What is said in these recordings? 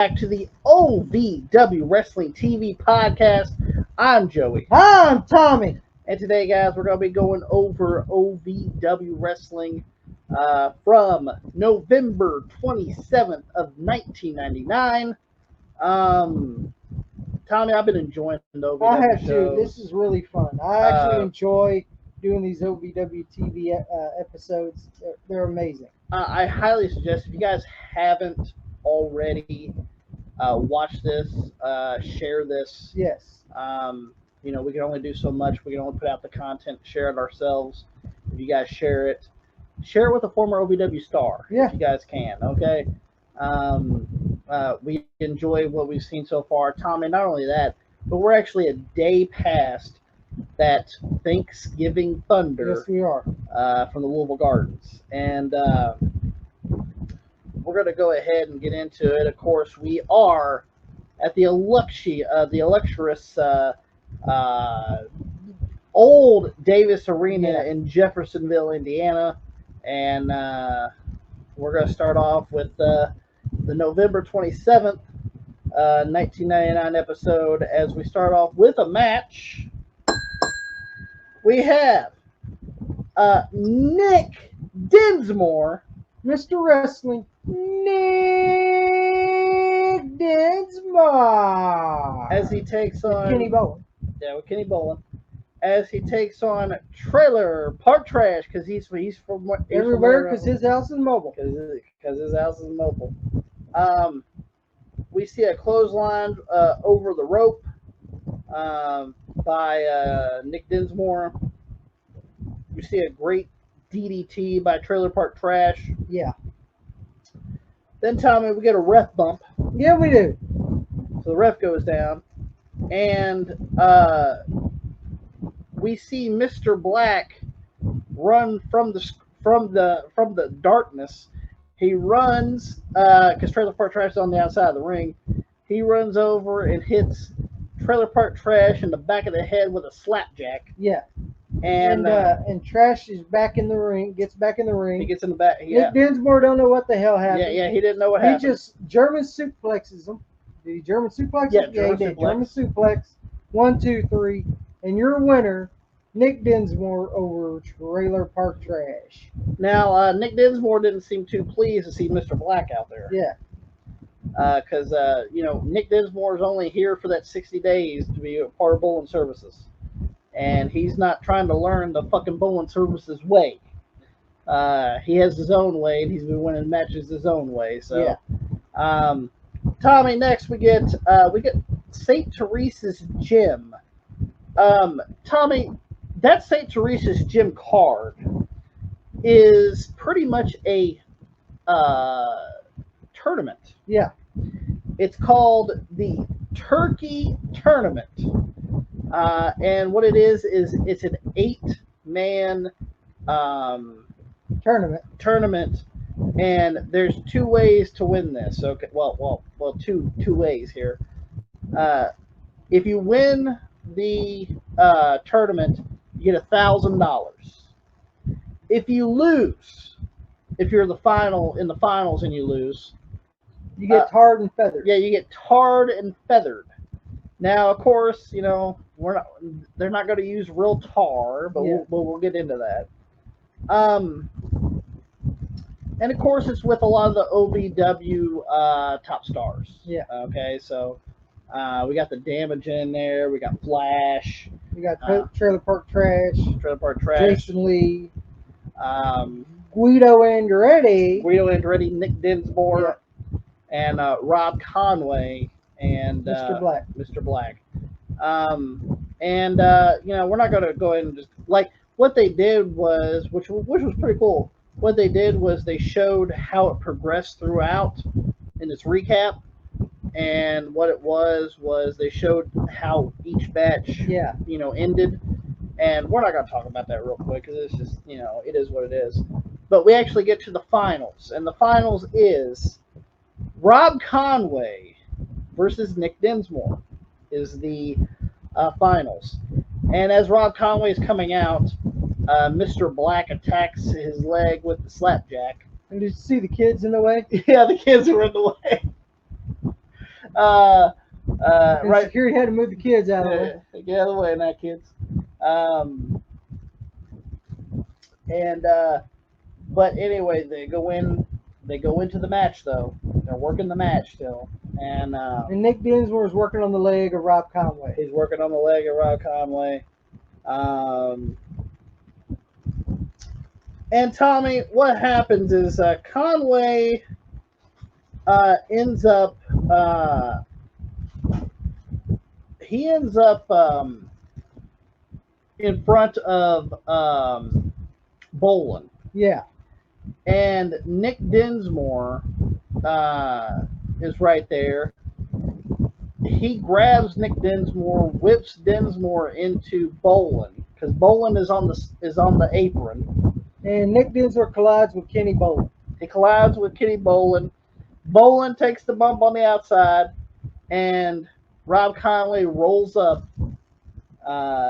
back to the OVW Wrestling TV podcast. I'm Joey. I'm Tommy. And today, guys, we're going to be going over OVW Wrestling from November 27th of 1999. Tommy, I've been enjoying the OVW I have shows. too. This is really fun. I actually enjoy doing these OVW TV episodes. They're amazing. I highly suggest, if you guys haven't already watched this, share this. Yes. We can only do so much. We can only put out the content, share it ourselves. If you guys share it with a former OVW star. Yeah. If you guys can, okay? We enjoy what we've seen so far. Tommy, not only that, but we're actually a day past that Thanksgiving Thunder. Yes, we are. From the Louisville Gardens. And we're going to go ahead and get into it. Of course, we are at the illustrious old Davis Arena in Jeffersonville, Indiana. And we're going to start off with the November 27th, 1999 episode. As we start off with a match, we have Nick Dinsmore, Mr. Wrestling, Nick Dinsmore, as he takes on Kenny Bowen. Yeah, with Kenny Bowen, as he takes on Trailer Park Trash, because he's from everywhere, because his house is mobile. Because his house is mobile. We see a clothesline over the rope by Nick Dinsmore. We see a great DDT by Trailer Park Trash. Yeah. Then, Tommy, we get a ref bump. Yeah, we do. So the ref goes down, and we see Mr. Black run from the darkness. He runs because Trailer Park Trash is on the outside of the ring. He runs over and hits Trailer Park Trash in the back of the head with a slapjack. Yeah. And Trash is back in the ring. Gets back in the ring. He gets in the back. Yeah. Nick Dinsmore don't know what the hell happened. Yeah. He didn't know what happened. He just German suplexes him. Did he German suplex? Yeah, he did. German suplex. 1, 2, 3, and your winner, Nick Dinsmore over Trailer Park Trash. Now, Nick Dinsmore didn't seem too pleased to see Mr. Black out there. Yeah. Because Nick Dinsmore is only here for that 60 days to be a part of Bowling Services. And he's not trying to learn the fucking Bowling Services way. He has his own way, and he's been winning matches his own way. So, yeah. Tommy, next we get St. Teresa's Gym. Tommy, that St. Teresa's Gym card is pretty much a tournament. Yeah. It's called the Turkey Tournament. And what it is it's an 8-man tournament, and there's 2 ways to win this. Okay, well, two ways here. If you win the tournament, you get $1,000. If you lose, if you're in the finals and you lose, you get tarred and feathered. Yeah, you get tarred and feathered. Now, of course, they're not going to use real tar, but we'll get into that. And of course, it's with a lot of the OVW top stars. Yeah. Okay, so we got the Damage in there. We got Flash. We got Trailer Park Trash. Jason Lee. Guido Andretti. Nick Dinsmore. Yeah. And Rob Conway. And Mr. Black. We're not going to go ahead and just what they did was, which was pretty cool. What they did was they showed how it progressed throughout in this recap, and what it was they showed how each match ended. And we're not going to talk about that real quick because it's just it is what it is. But we actually get to the finals, and the finals is Rob Conway versus Nick Dinsmore is the finals. And as Rob Conway is coming out, Mr. Black attacks his leg with the slapjack. And did you see the kids in the way? Yeah, the kids were in the way. And right. security had to move the kids out of the way. Get out of the way now, kids. And but anyway, they go in. They go into the match though. They're working the match still, and Nick Dinsmore is working on the leg of Rob Conway. he's working on the leg of Rob Conway. And Tommy, what happens is Conway ends up he ends up in front of Bolin. Yeah. And Nick Dinsmore is right there. He grabs Nick Dinsmore, whips Dinsmore into Bolin because Bolin is on the apron. And Nick Dinsmore collides with Kenny Bolin. He collides with Kenny Bolin. Bolin takes the bump on the outside, and Rob Conway rolls up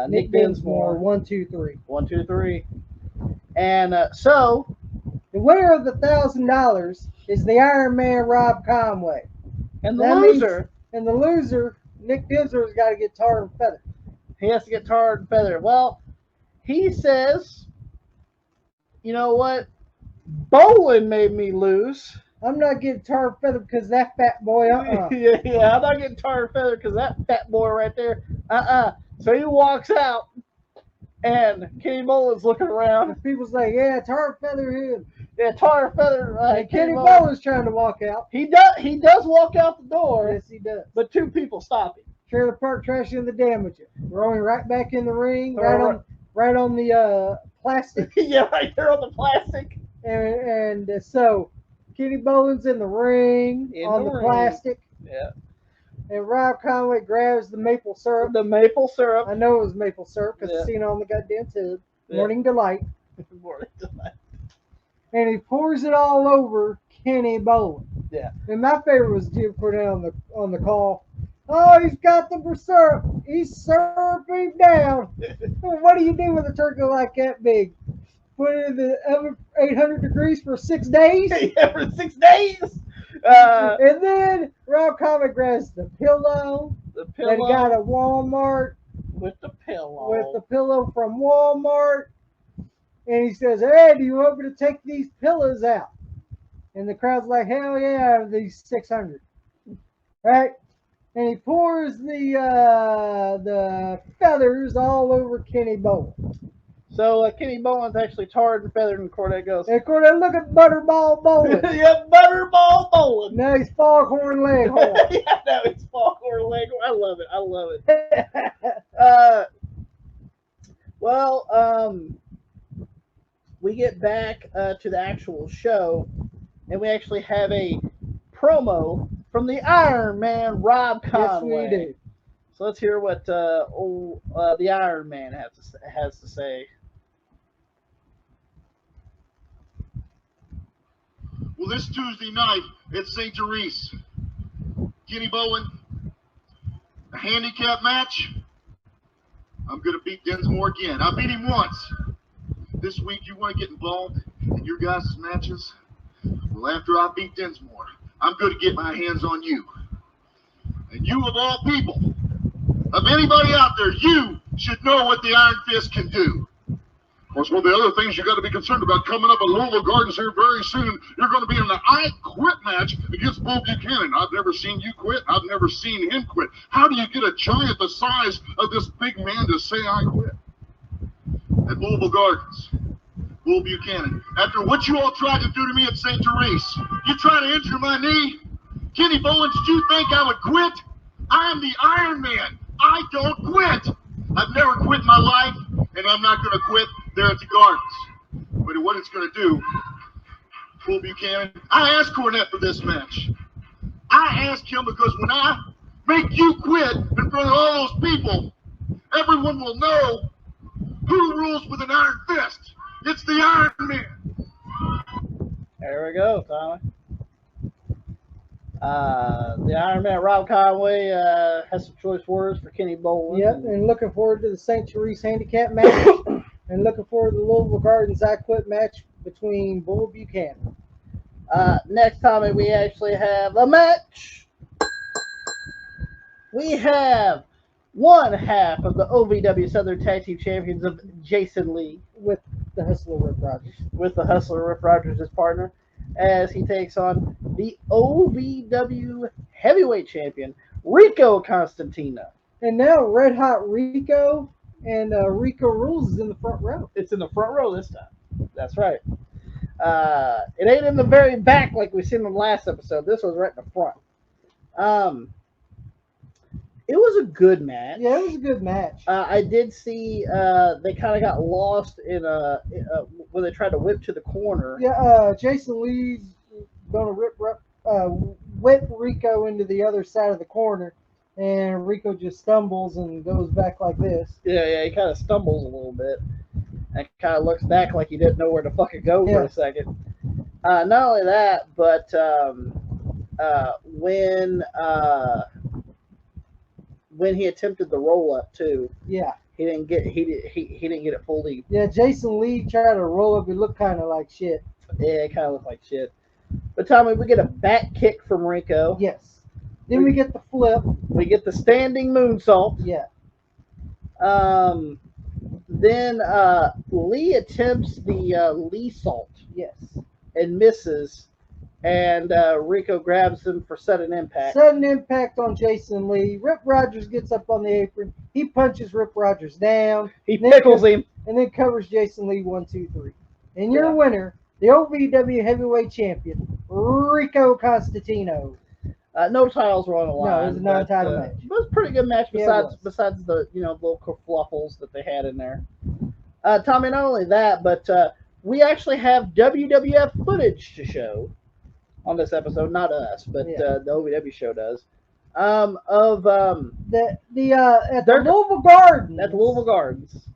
Nick Dinsmore. 1, 2, 3. 1, 2, 3. And so the winner of the $1,000 is the Iron Man Rob Conway. And the loser. And the loser, Nick Dinsmore's got to get tarred and feathered. He has to get tarred and feathered. Well, he says, you know what? Bolin made me lose. I'm not getting tarred and feathered because that fat boy, yeah, I'm not getting tarred and feathered because that fat boy right there, So he walks out, and Kenny Bolin's looking around. And people say, yeah, tar and feather him. Yeah, tar and feather. Kenny Bolin's trying to walk out. He does walk out the door. Yes, he does. But two people stop him. Trailer Park Trash in the damage. Rolling right back in the ring, right on the plastic. Yeah, right there on the plastic. And so Kenny Bolin's in the ring on the plastic. Yeah. And Rob Conway grabs the maple syrup. The maple syrup. I know it was maple syrup because it's seen on the goddamn tube. Morning Delight. Morning Delight. And he pours it all over Kenny Bolin. Yeah. And my favorite was Jim Cornell on the call. Oh, he's got the syrup. He's syruping down. What do you do with a turkey like that big? Put it in the oven 800 degrees for 6 days? Yeah, for 6 days. And then Rob Conway grabs the pillow that he got at Walmart. With the pillow. With the pillow from Walmart. And he says, hey, do you want me to take these pillows out? And the crowd's like, hell yeah, out of these 600. Right? And he pours the feathers all over Kenny Bolin. So Kenny Bolin's actually tarred and feathered, and Cornette goes, hey, Cornette, look at Butterball Bolin. Yeah, Butterball Bolin. Now he's Foghorn Leghorn. Yeah, now he's Foghorn Leghorn. I love it. Well, we get back to the actual show, and we actually have a promo from the Iron Man, Rob Conway. Yes, we do. So let's hear what the Iron Man has to say. Well, this Tuesday night at St. Therese, Kenny Bolin, a handicap match. I'm going to beat Dinsmore again. I beat him once. This week, you want to get involved in your guys' matches? Well, after I beat Dinsmore, I'm going to get my hands on you. And you, of all people, of anybody out there, you should know what the Iron Fist can do. Of course, one of the other things you got to be concerned about coming up at Louisville Gardens here very soon, you're going to be in the I Quit match against Bull Buchanan. I've never seen you quit. I've never seen him quit. How do you get a giant the size of this big man to say I quit? At Louisville Gardens, Bull Buchanan. After what you all tried to do to me at St. Therese, you tried to injure my knee? Kenny Bolin, did you think I would quit? I am the Iron Man. I don't quit. I've never quit in my life, and I'm not going to quit there at the Gardens. But what it's going to do, Bull Buchanan, I asked Cornette for this match. I asked him because when I make you quit in front of all those people, everyone will know who rules with an iron fist. It's the Iron Man. There we go, Tommy. The Iron Man, Rob Conway, has some choice words for Kenny Bolin. Yep, and looking forward to the St. Therese handicap match. And looking forward to the Louisville Gardens I Quit match between Bull Buchanan. Next time we actually have a match we have one half of the OVW Southern Tag Team Champions of Jason Lee with the Hustler Rip Rogers. with the Hustler Rip Rogers as partner as he takes on the OVW Heavyweight Champion Rico Constantino. And now Red Hot Rico and Rico Rules is in the front row. It's in the front row this time. That's right. It ain't in the very back like we seen in the last episode. This was right in the front. It was a good match. Yeah, it was a good match. I did see they kind of got lost in when they tried to whip to the corner. Yeah, Jason Lee's gonna whip Rico into the other side of the corner, and Rico just stumbles and goes back like this. Yeah, he kind of stumbles a little bit and kind of looks back like he didn't know where to fucking go for a second. Not only that, but when he attempted the roll up too, yeah, he didn't get it fully. Yeah, Jason Lee tried to roll up. It looked kind of like shit. Yeah, it kind of looked like shit. But Tommy, we get a back kick from Rico. Yes. Then we get the flip. We get the standing moonsault. Yeah. Then Lee attempts the Lee salt. Yes. And misses. And Rico grabs him for sudden impact. Sudden impact on Jason Lee. Rip Rogers gets up on the apron. He punches Rip Rogers down. He pickles him. And then covers Jason Lee 1, 2, 3. And your winner, the OVW Heavyweight Champion, Rico Constantino. No titles were on the line. No, it was a non-title match. It was a pretty good match besides the little kerfluffles that they had in there. Tommy, not only that, but we actually have WWF footage to show on this episode. Not us, but the OVW show does. At the Louisville Gardens. At the Louisville Gardens.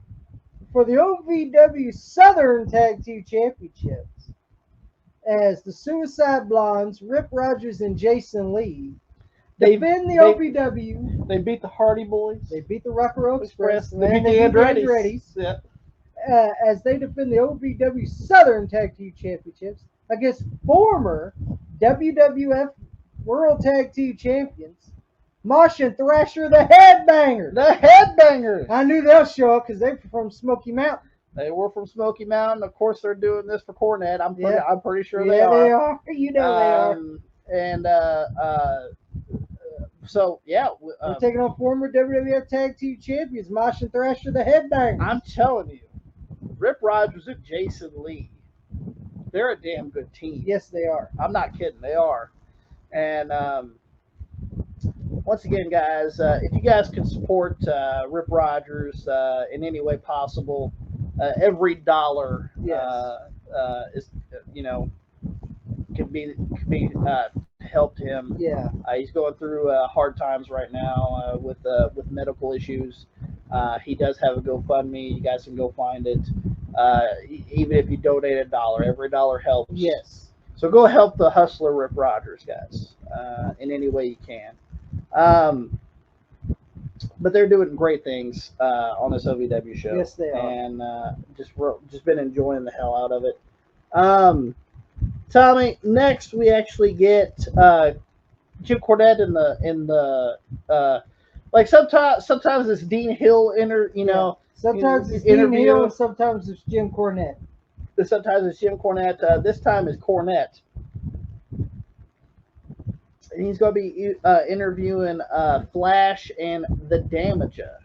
For the OVW Southern Tag Team Championships. As the Suicide Blondes, Rip Rogers and Jason Lee defend the OVW. They beat the Hardy Boys. They beat the Rock and Roll Express. They beat the Andretti's. Yeah. As they defend the OVW Southern Tag Team Championships against former WWF World Tag Team Champions, Mosh and Thrasher, the Headbangers. The Headbangers. I knew they'll show up because they're from Smoky Mountain. They were from Smoky Mountain. Of course, they're doing this for Cornette. I'm pretty sure they are. You know they are. And so yeah, we're taking on former WWF Tag Team Champions, Mosh and Thrasher, the Headbangers. I'm telling you, Rip Rogers and Jason Lee, they're a damn good team. Yes, they are. I'm not kidding. They are. And once again, guys, if you guys can support Rip Rogers in any way possible, every dollar is could be helped him. Yeah. He's going through hard times right now with medical issues. He does have a GoFundMe. You guys can go find it. Even if you donate $1, every dollar helps. Yes. So go help the hustler Rip Rogers, guys, in any way you can. But they're doing great things on this OVW show. Yes, they are. And just been enjoying the hell out of it. Tommy, next we actually get Jim Cornette in the like sometimes it's Dean Hill Sometimes it's Dean Hill, and sometimes it's Jim Cornette. Sometimes it's Jim Cornette. This time it's Cornette. And he's going to be interviewing Flash and the Damager.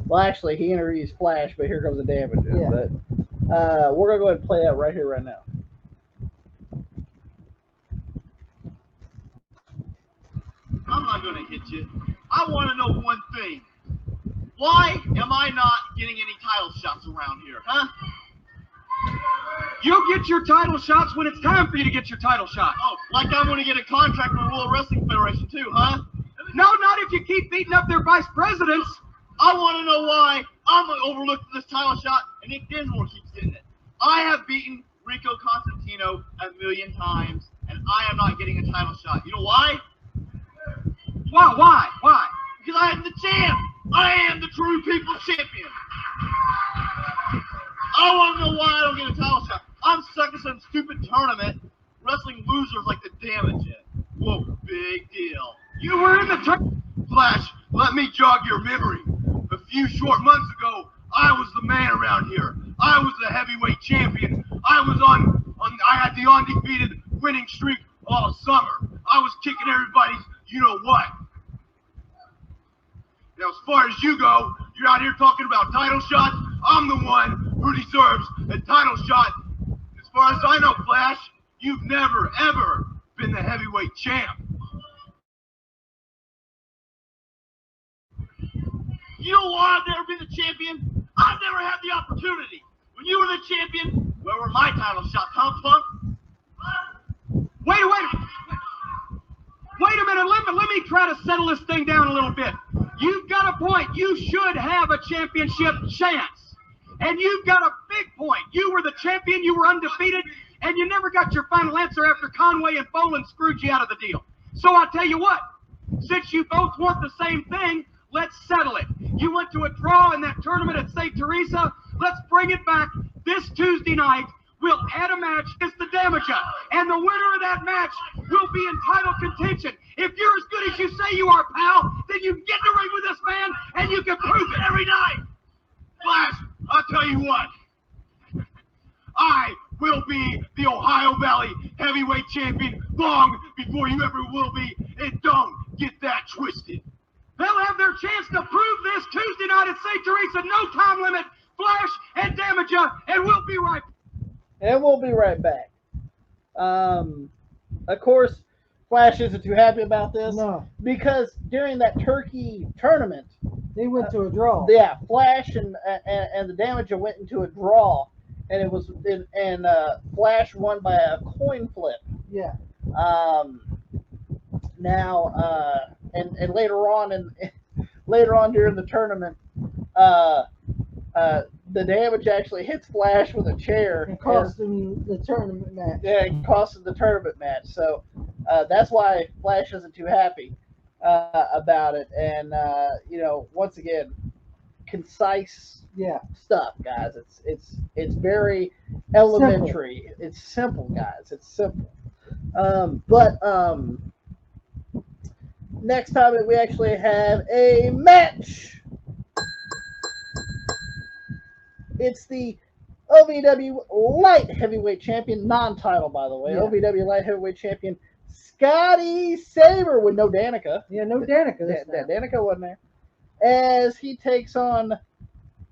Well, actually, he interviews Flash, but here comes the Damager. Yeah. But we're going to go ahead and play that right here, right now. I'm not going to hit you. I want to know one thing. Why am I not getting any title shots around here, huh? You'll get your title shots when it's time for you to get your title shot. Oh, like I'm going to get a contract with the World Wrestling Federation too, huh? No, not if you keep beating up their vice presidents. I want to know why I'm overlooked for this title shot and Nick Dinsmore keeps getting it. I have beaten Rico Constantino 1,000,000 times, and I am not getting a title shot. You know why? Why? Because I am the champ. I am the true people's champion. I want to know why I don't get a title shot. I'm stuck in some stupid tournament wrestling losers like the Damage. Whoa, big deal. You were in the tournament. Flash, let me jog your memory. A few short months ago, I was the man around here. I was the heavyweight champion. I had the undefeated winning streak all summer. I was kicking everybody's you know what. Now, as far as you go, you're out here talking about title shots. I'm the one who deserves a title shot. As far as I know, Flash, you've never, ever been the heavyweight champ. You know why I've never been the champion? I've never had the opportunity. When you were the champion, where were my title shots, huh, punk? Wait a minute. Let me try to settle this thing down a little bit. You've got a point. You should have a championship chance. And you've got a big point. You were the champion. You were undefeated. And you never got your final answer after Conway and Boland screwed you out of the deal. So I'll tell you what. Since you both want the same thing, let's settle it. You went to a draw in that tournament at St. Teresa. Let's bring it back this Tuesday night. We'll add a match against the Damager. And the winner of that match will be in title contention. If you're as good as you say you are, pal, then you get in the ring with this man, and you can prove it every night. Flash, I'll tell you what. I will be the Ohio Valley heavyweight champion long before you ever will be. And don't get that twisted. They'll have their chance to prove this Tuesday night at St. Teresa. No time limit. Flash and Damager, and we'll be right back. And we'll be right back. Of course, Flash isn't too happy about this. No. Because during that Turkey tournament, They went to a draw. yeah, Flash and the Damager went into a draw, and it was Flash won by a coin flip. Yeah. And later on during the tournament, the damage actually hits Flash with a chair. And cost him the tournament match. Yeah, it cost him the tournament match. So that's why Flash isn't too happy about it. And once again, concise Yeah. stuff, guys. It's very elementary. Simple. It's simple, guys. It's simple. Next time we actually have a match. It's the OVW Light Heavyweight Champion, non-title, by the way. Yeah. OVW Light Heavyweight Champion Scotty Saber with no Danica. Yeah, no Danica this time. Danica wasn't there. As he takes on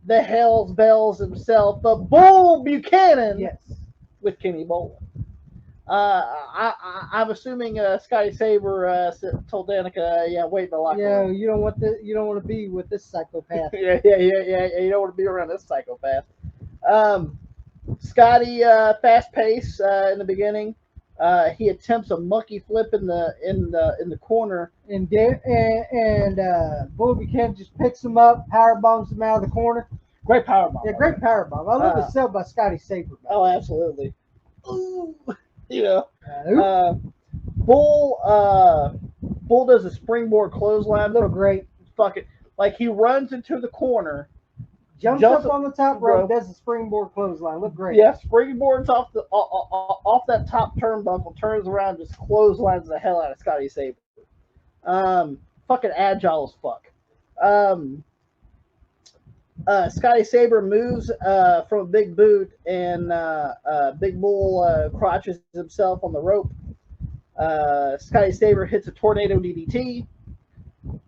the Hell's Bells himself, but Bull Buchanan Yes. with Kenny Boland. I'm assuming Scotty Saber told Danica, wait in the locker Yeah, room. you don't want to be with this psychopath. yeah. You don't want to be around this psychopath. Scotty, fast pace in the beginning. He attempts a monkey flip in the corner. And Bull Buchanan just picks him up, power bombs him out of the corner. Great power bomb. Yeah, great power bomb. I love the sell by Scotty Saber. Oh, absolutely. Ooh. Bull does a springboard clothesline. Look great. Fuck it. Like he runs into the corner, Jumps up on the top rope, does a springboard clothesline. Look great. yeah, springboards off that top turnbuckle, turns around, just clotheslines the hell out of Scotty Saber. Fucking agile as fuck. Scotty Saber moves from a big boot, and Big Bull crotches himself on the rope. Scotty Saber hits a tornado DDT,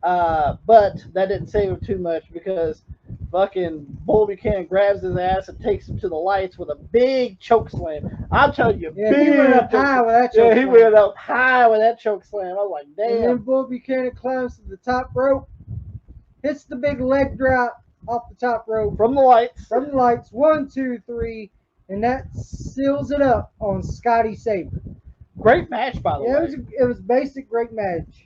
but that didn't save him too much because fucking Bull Buchanan grabs his ass and takes him to the lights with a big choke slam. I'm telling you, Yeah, big he went up high with that choke he slam. went up high with that choke slam. I was like, damn. And then Bull Buchanan climbs to the top rope, hits the big leg drop off the top rope From the lights. from the lights. 1, 2, 3, and that seals it up on Scotty Saber. Great match, by the Yeah, way. it was basic great match.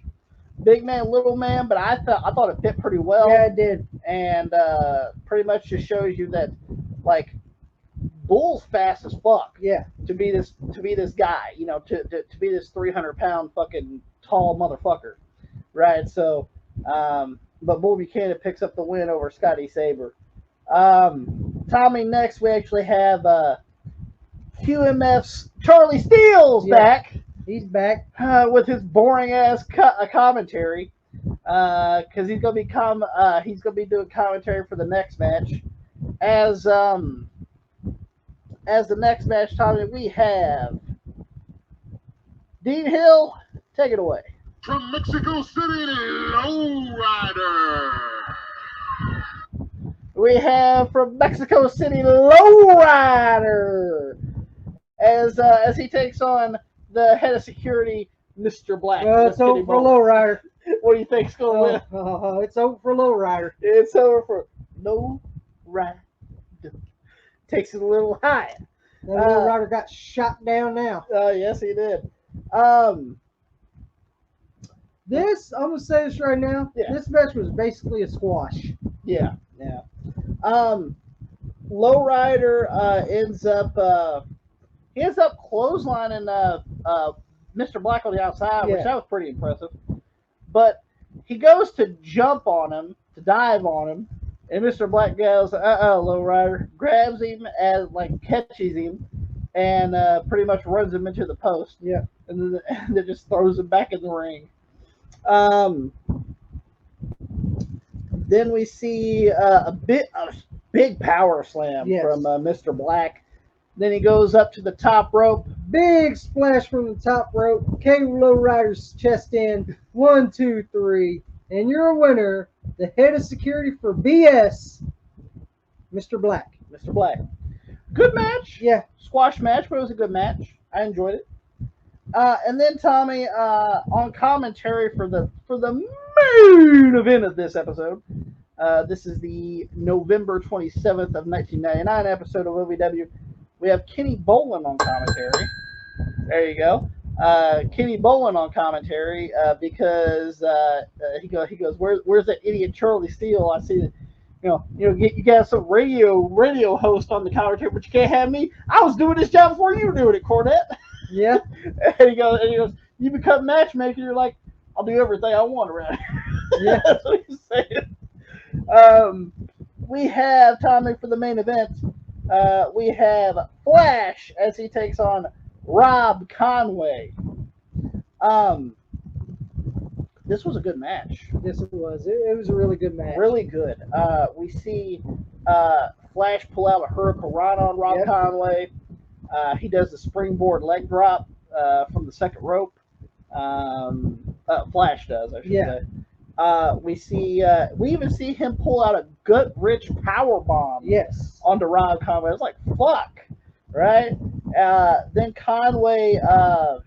Big man, little man, but I thought it fit pretty well. Yeah, it did. And pretty much just shows you that, like, Bull's fast as fuck. Yeah. To be this guy, to be this 300-pound fucking tall motherfucker, right? So, but Bull Buchanan picks up the win over Scotty Saber. Tommy, next we actually have QMF's Charlie Steele's back. He's back. with his boring ass commentary, because he's gonna be doing commentary for the next match. As the next match, Tommy, we have Dean Hill. Take it away. From Mexico City, Lowrider. We have from Mexico City, Lowrider, as he takes on the head of security, Mr. Black. Well, it's over for Lowrider. What do you think's going to win? It's over for Lowrider. It's over for Lowrider. Takes it a little high. That Lowrider got shot down now. Yes, he did. This, I'm going to say this right now. Yeah. This match was basically a squash. Yeah. Lowrider ends up clotheslining Mr. Black on the outside, which that was pretty impressive. But he goes to jump on him, to dive on him, and Mr. Black goes, Lowrider, grabs him catches him, and pretty much runs him into the post. Yeah. And then just throws him back in the ring. Then we see a big power slam from Mr. Black. Then he goes up to the top rope. Big splash from the top rope. Came Lowrider's chest in. 1, 2, 3. And you're a winner. The head of security for BS, Mr. Black. Mr. Black. Good match. Yeah. Squash match, but it was a good match. I enjoyed it. And then Tommy, on commentary for the main event of this episode. This is the November 27th of 1999 episode of OVW. We have Kenny Bolin on commentary. There you go. Kenny Bolin on commentary because he goes, where's that idiot Charlie Steele? I see that you got some radio host on the commentary, but you can't have me. I was doing this job before you were doing it, Cornette. Yeah. And he goes, you become matchmaker. You're like, I'll do everything I want around here. Yeah. That's what he's saying. We have Tommy for the main event. We have Flash as he takes on Rob Conway. This was a good match. Yes, it was. It was a really good match. Really good. We see Flash pull out a Hurricane on Rob Conway. He does the springboard leg drop from the second rope. Flash does, I should say. We even see him pull out a gut-rich power bomb. Yes. Onto Rob Conway. I was like, fuck, right? Then Conway, I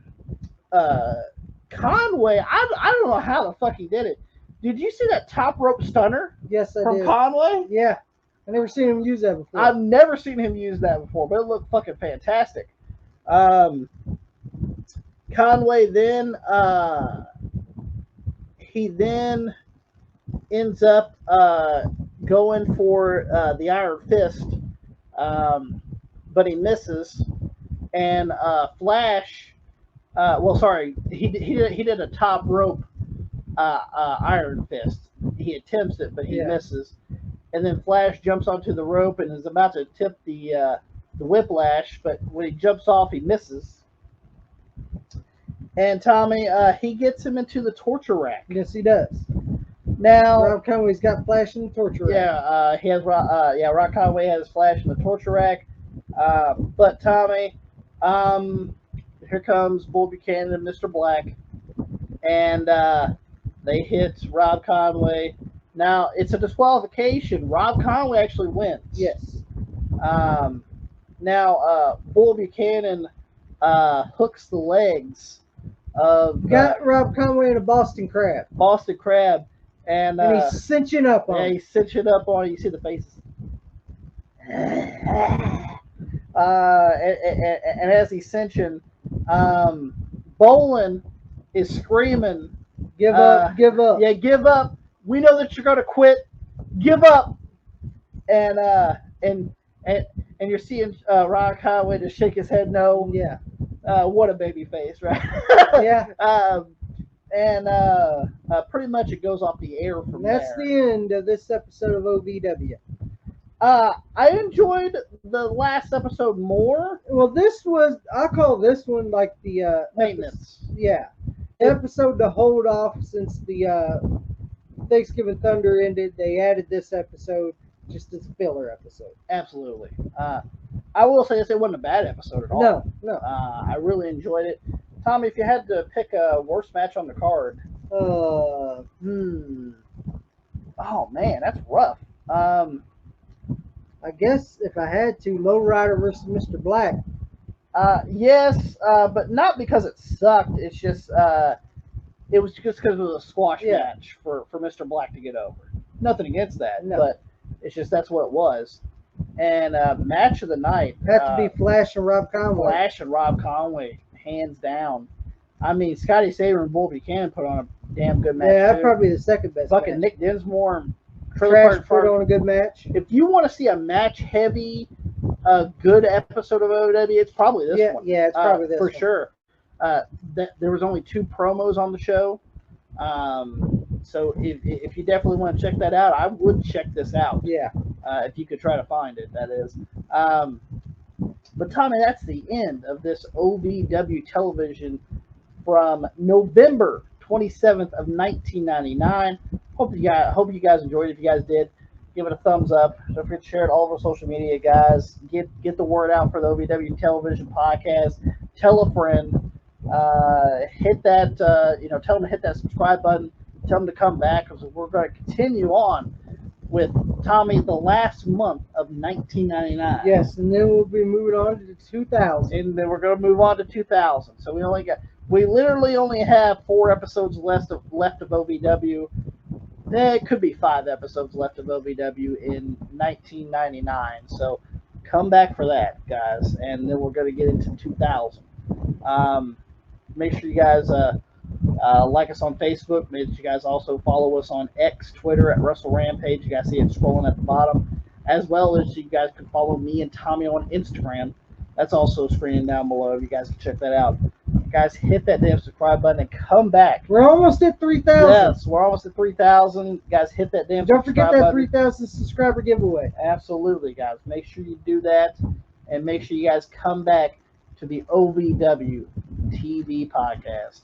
don't know how the fuck he did it. Did you see that top rope stunner? Yes, I from did. Conway? Yeah. I never seen him use that before. I've never seen him use that before, but it looked fucking fantastic. Conway then he then ends up going for the Iron Fist, but he misses. And Flash, he did a top rope Iron Fist. He attempts it, but he misses. And then Flash jumps onto the rope and is about to tip the whiplash, but when he jumps off, he misses. And Tommy, he gets him into the torture rack. Yes, he does. Now, Rob Conway's got Flash in the torture rack. Yeah, he has. Rob Conway has Flash in the torture rack. But Tommy, here comes Bull Buchanan and Mr. Black, and they hit Rob Conway. Now it's a disqualification. Rob Conway actually wins. Yes. Now Bull Buchanan hooks the legs of got Rob Conway in a Boston Crab. And he's cinching up on. Yeah, he's cinching up on. You see the faces. And as he's cinching, Bolin is screaming, "Give up! Give up! Yeah, give up! We know that you're gonna quit. Give up!" And you're seeing Rob Conway just shake his head no. Yeah. What a baby face, right? Yeah. And pretty much it goes off the air from there. That's the end of this episode of OVW. I enjoyed the last episode more. Well, I call this one like the Maintenance. episode to hold off since the Thanksgiving Thunder ended. They added this episode just as a filler episode. Absolutely. I will say this, it wasn't a bad episode at all. No. I really enjoyed it. Tommy, if you had to pick a worst match on the card, oh man, that's rough. I guess if I had to, Lowrider versus Mr. Black. Yes, but not because it sucked. It's just it was just because it was a squash match for Mr. Black to get over. Nothing against that, but it's just that's what it was. And match of the night had to be Flash and Rob Conway. Flash and Rob Conway, hands down. I mean, Scotty Saber and Bull Buchanan put on a damn good match. Yeah, that's probably the second best. Fucking match. Nick Dinsmore and Trash put on a good match. If you want to see a match heavy, good episode of OVW, it's probably this one. Yeah, it's probably this for one. sure. There was only 2 promos on the show, so if you definitely want to check that out, I would check this out. Yeah. If you could try to find it, that is. But Tommy, that's the end of this OVW television from November 27th of 1999. Hope you guys enjoyed it. If you guys did, give it a thumbs up. Don't forget to share it all over social media, guys. Get the word out for the OVW television podcast. Tell a friend. Hit that. Tell them to hit that subscribe button. Tell them to come back because we're going to continue on with Tommy the last month of 1999. Yes, and then we'll be moving on to 2000. And then we're going to move on to 2000. So we literally only have 4 episodes left of OVW. It could be 5 episodes left of OVW in 1999. So come back for that, guys. And then we're going to get into 2000. Make sure you guys like us on Facebook. Make sure you guys also follow us on X, Twitter at Russell Rampage. You guys see it scrolling at the bottom. As well as you guys can follow me and Tommy on Instagram. That's also screening down below. You guys can check that out. Guys, hit that damn subscribe button and come back. We're almost at 3,000. Yes, we're almost at 3,000. Guys, hit that damn Don't forget that button. 3,000 subscriber giveaway. Absolutely, guys. Make sure you do that. And make sure you guys come back to the OVW TV podcast.